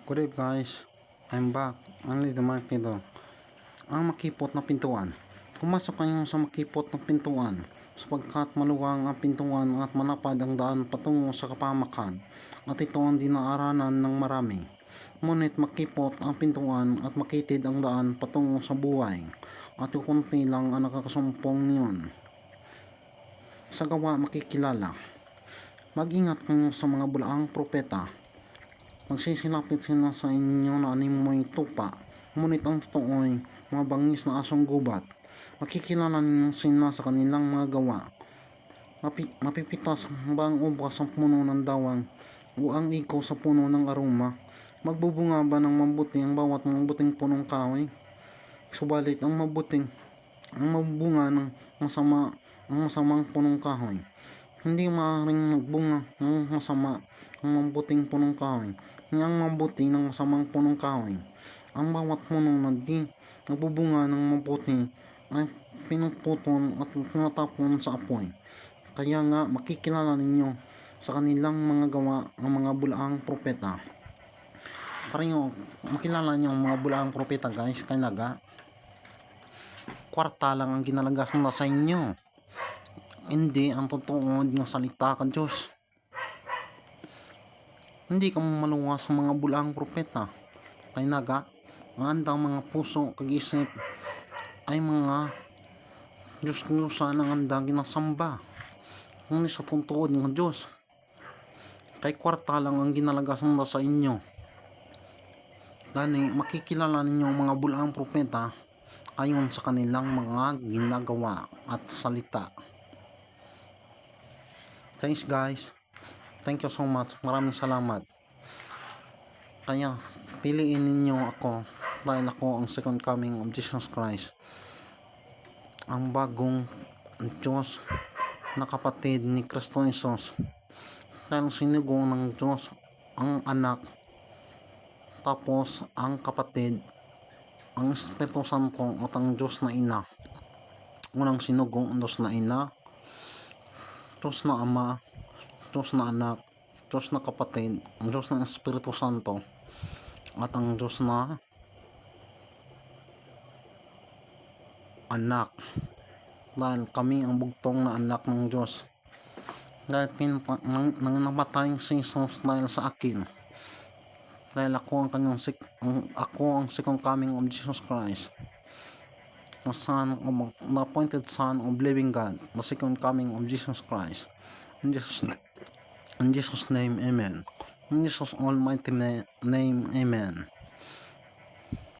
Good day guys, I'm back. Ang Mark nito. Ang makipot na pintuan. Pumasok kayo sa makipot na pintuan sapagkat maluwang ang pintuan at malapad ang daan patungo sa kapahamakan at ito ang dinaaranan ng marami. Ngunit makipot ang pintuan at makitid ang daan patungo sa buhay at kukunti lang ang nakakasumpong niyon. Sa gawa makikilala. Mag-ingat kayo sa mga bulaang propeta. Magsisilapit sila sa inyo na animoy tupa, ngunit ang totoo ay mga bangis na asong gubat. Makikilala ninyo sila sa kanilang mga gawa. Mapipitas ba ang ubas sa puno ng dawang o ang ikaw sa puno ng aroma? Magbubunga ba ng mabuti ang bawat mabuting punong kahoy? Subalit ang mabunga ng masamang punong kahoy. Hindi maaaring magbunga ng masama ang mabuting punong kahoy, ang mabuti ng masamang punong kahoy. Ang bawat puno na di nagbubunga ng mabuti ay pinuputol at tinatapon sa apoy. Kaya nga makikilala ninyo sa kanilang mga gawa ang mga bulaang propeta. Para nyo makilala nyo ang mga bulaang propeta guys, kay naga kwarta lang ang ginalagas na sa inyo, hindi ang totoo ng salita ka Diyos. Hindi ka maluwas sa mga bulaang propeta, kay naga ang andang mga puso kag-isip ay mga Diyos-Diyosan ang andang ginasamba, ngunit sa tungtuod ng Diyos kay kwarta lang ang ginalagasan na sa inyo. Gani makikilala ninyo ang mga bulaang propeta ayon sa kanilang mga ginagawa at salita. Thanks guys, thank you so much, maraming salamat. Kaya piliin ninyo ako dahil ako ang second coming of Jesus Christ, ang bagong Diyos na kapatid ni Kristo Jesus. Dahil sinugong ng Diyos ang anak, tapos ang kapatid, ang Espiritu Santo at ang Diyos na ina. Unang sinugong ang Diyos na ina, Diyos na ama, Diyos na anak, Diyos na kapatid, ang Diyos na Espiritu Santo, at ang Diyos na anak. Dahil kami ang bugtong na anak ng Diyos. Dahil namatay si Jesus dahil sa akin. Dahil ako ang second coming of Jesus Christ, the appointed Son of living God, the second coming of Jesus Christ. In Jesus' name, Amen. In Jesus' almighty name, Amen.